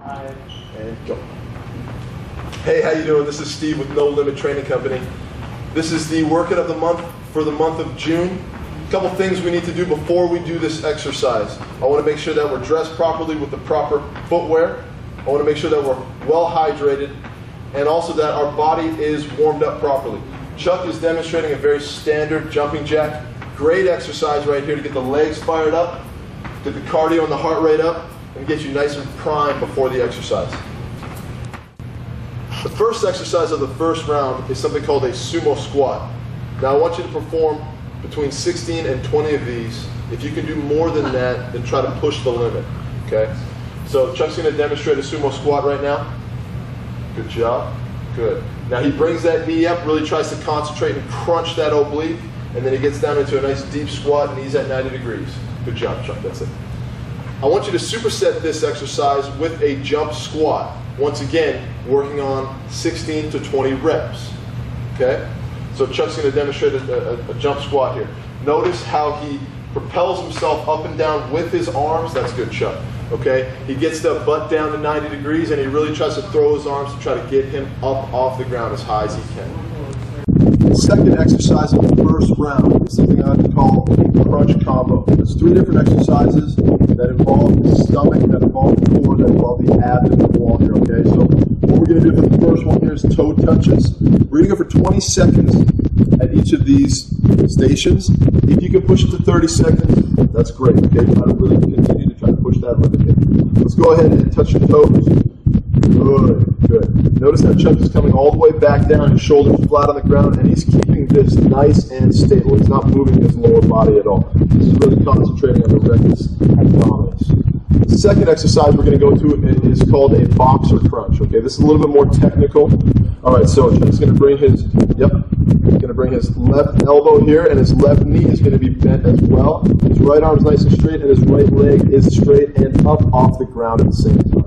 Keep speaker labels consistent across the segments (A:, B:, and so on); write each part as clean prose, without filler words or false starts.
A: And go. Hey, how you doing? This is Steve with No Limit Training Company. This is the workout of the month for the month of June. A couple things we need to do before we do this exercise. I want to make sure that we're dressed properly with the proper footwear. I want to make sure that we're well hydrated, and also that our body is warmed up properly. Chuck is demonstrating a very standard jumping jack. Great exercise right here to get the legs fired up, get the cardio and the heart rate up, and get you nice and primed before the exercise. The first exercise of the first round is something called a sumo squat. Now I want you to perform between 16 and 20 of these. If you can do more than that, then try to push the limit, okay? So Chuck's gonna demonstrate a sumo squat right now. Good job, good. Now he brings that knee up, really tries to concentrate and crunch that oblique, and then he gets down into a nice deep squat, knees at 90 degrees. Good job, Chuck, that's it. I want you to superset this exercise with a jump squat. Once again, working on 16 to 20 reps, okay? So Chuck's gonna demonstrate a jump squat here. Notice how he propels himself up and down with his arms. That's good, Chuck, okay? He gets the butt down to 90 degrees and he really tries to throw his arms to try to get him up off the ground as high as he can. The second exercise of the first round is something I like to call a crunch combo. There's 3 different exercises that involve the stomach, that involve the core, that involve the abs and the wall here, okay? So what we're going to do for the first one here is toe touches. We're going to go for 20 seconds at each of these stations. If you can push it to 30 seconds, that's great, okay? Try to really continue to try to push that limit here. Let's go ahead and touch your toes. Good, good. Notice that Chuck is coming all the way back down, his shoulders flat on the ground, and he's keeping this nice and stable. He's not moving his lower body at all. He's really concentrating on the rectus abdominis. The second exercise we're going to go to is called a boxer crunch. Okay, this is a little bit more technical. All right, so Chuck's going to bring his, left elbow here, and his left knee is going to be bent as well. His right arm is nice and straight, and his right leg is straight and up off the ground at the same time.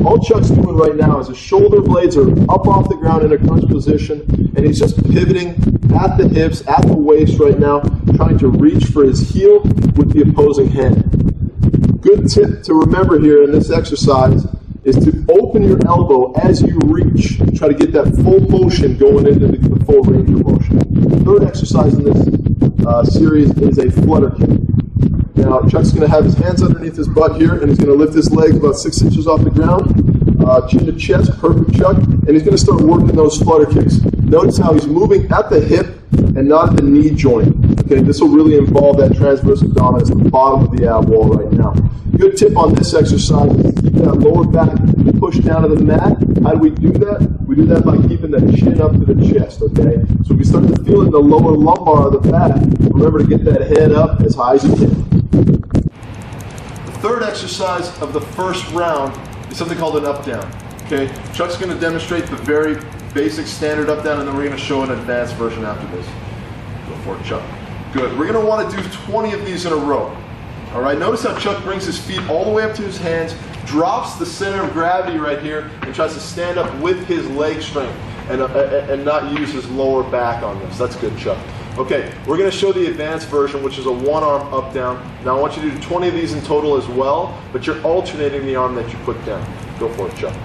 A: All Chuck's doing right now is his shoulder blades are up off the ground in a crunch position, and he's just pivoting at the hips, at the waist right now, trying to reach for his heel with the opposing hand. Good tip to remember here in this exercise is to open your elbow as you reach. Try to get that full motion going into the full range of motion. The third exercise in this series is a flutter kick. Now, Chuck's going to have his hands underneath his butt here, and he's going to lift his legs about 6 inches off the ground, chin to chest, perfect, Chuck, and he's going to start working those flutter kicks. Notice how he's moving at the hip and not at the knee joint. Okay, this will really involve that transverse abdominis at the bottom of the ab wall right now. Good tip on this exercise is to keep that lower back pushed down to the mat. How do we do that? We do that by keeping the chin up to the chest, okay? So if you start to feel in the lower lumbar of the back, remember to get that head up as high as you can. The third exercise of the first round is something called an up-down, okay? Chuck's going to demonstrate the very basic standard up-down, and then we're going to show an advanced version after this. Go for it, Chuck. Good. We're going to want to do 20 of these in a row. All right, notice how Chuck brings his feet all the way up to his hands, drops the center of gravity right here, and tries to stand up with his leg strength and not use his lower back on this. That's good, Chuck. Okay, we're going to show the advanced version, which is a one-arm up-down. Now I want you to do 20 of these in total as well, but you're alternating the arm that you put down. Go for it, Chuck.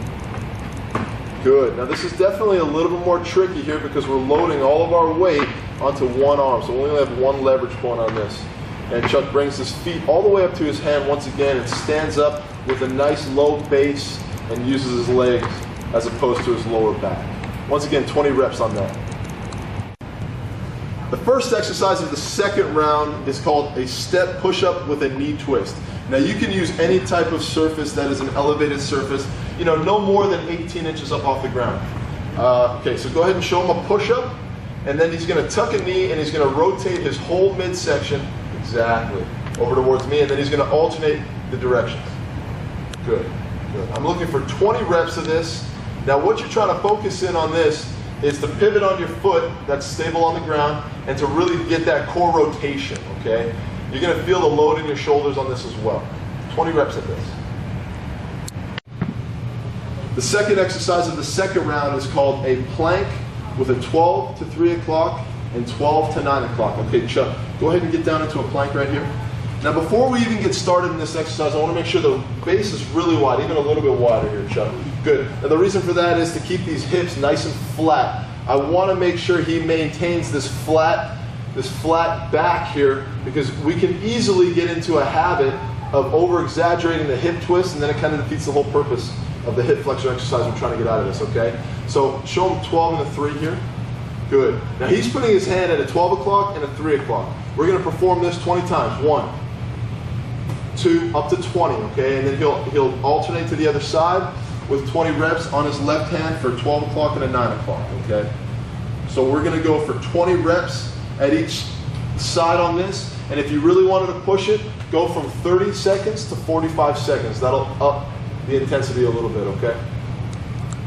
A: Good. Now this is definitely a little bit more tricky here because we're loading all of our weight onto one arm, so we only have one leverage point on this. And Chuck brings his feet all the way up to his hand once again and stands up with a nice low base and uses his legs as opposed to his lower back. Once again, 20 reps on that. The first exercise of the second round is called a step push-up with a knee twist. Now you can use any type of surface that is an elevated surface, you know, no more than 18 inches up off the ground. Okay, so go ahead and show him a push-up, and then he's going to tuck a knee and he's going to rotate his whole midsection, exactly, over towards me, and then he's going to alternate the directions. Good, good. I'm looking for 20 reps of this. Now what you're trying to focus in on this is to pivot on your foot that's stable on the ground and to really get that core rotation, okay? You're going to feel the load in your shoulders on this as well. 20 reps of this. The second exercise of the second round is called a plank with a 12 to 3 o'clock and 12 to 9 o'clock. Okay, Chuck, go ahead and get down into a plank right here. Now before we even get started in this exercise, I want to make sure the base is really wide, even a little bit wider here, Chuck. Good. Now the reason for that is to keep these hips nice and flat. I want to make sure he maintains this flat back here, because we can easily get into a habit of over-exaggerating the hip twist, and then it kind of defeats the whole purpose of the hip flexor exercise we're trying to get out of this, okay? So show him 12 and a 3 here. Good. Now he's putting his hand at a 12 o'clock and a 3 o'clock. We're going to perform this 20 times. 1, 2, up to 20, okay? And then he'll alternate to the other side with 20 reps on his left hand for 12 o'clock and a 9 o'clock, okay? So we're going to go for 20 reps at each side on this. And if you really wanted to push it, go from 30 seconds to 45 seconds. That'll up the intensity a little bit, okay?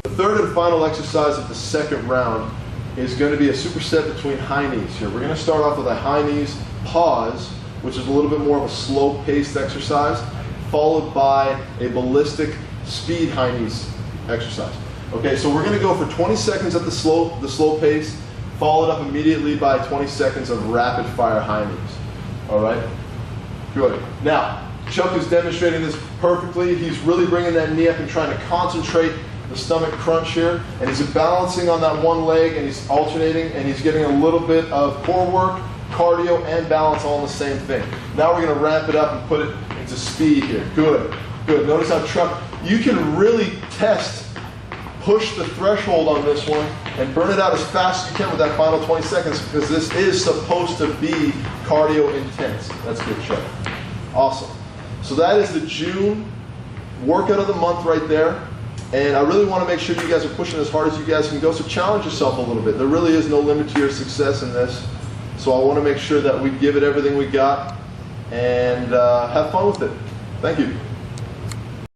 A: The third and final exercise of the second round is going to be a superset between high knees here. We're going to start off with a high knees pause, which is a little bit more of a slow-paced exercise, followed by a ballistic speed high knees exercise. Okay, so we're going to go for 20 seconds at the slow pace, followed up immediately by 20 seconds of rapid fire high knees. All right? Good. Now, Chuck is demonstrating this perfectly. He's really bringing that knee up and trying to concentrate the stomach crunch here, and he's balancing on that one leg, and he's alternating, and he's getting a little bit of core work, cardio, and balance all in the same thing. Now we're going to ramp it up and put it into speed here. Good. Good. Notice how Chuck, you can really push the threshold on this one and burn it out as fast as you can with that final 20 seconds, because this is supposed to be cardio intense. That's good, Chuck. Awesome. So that is the June workout of the month right there. And I really want to make sure you guys are pushing as hard as you guys can go, so challenge yourself a little bit. There really is no limit to your success in this. So I want to make sure that we give it everything we got and have fun with it. Thank you.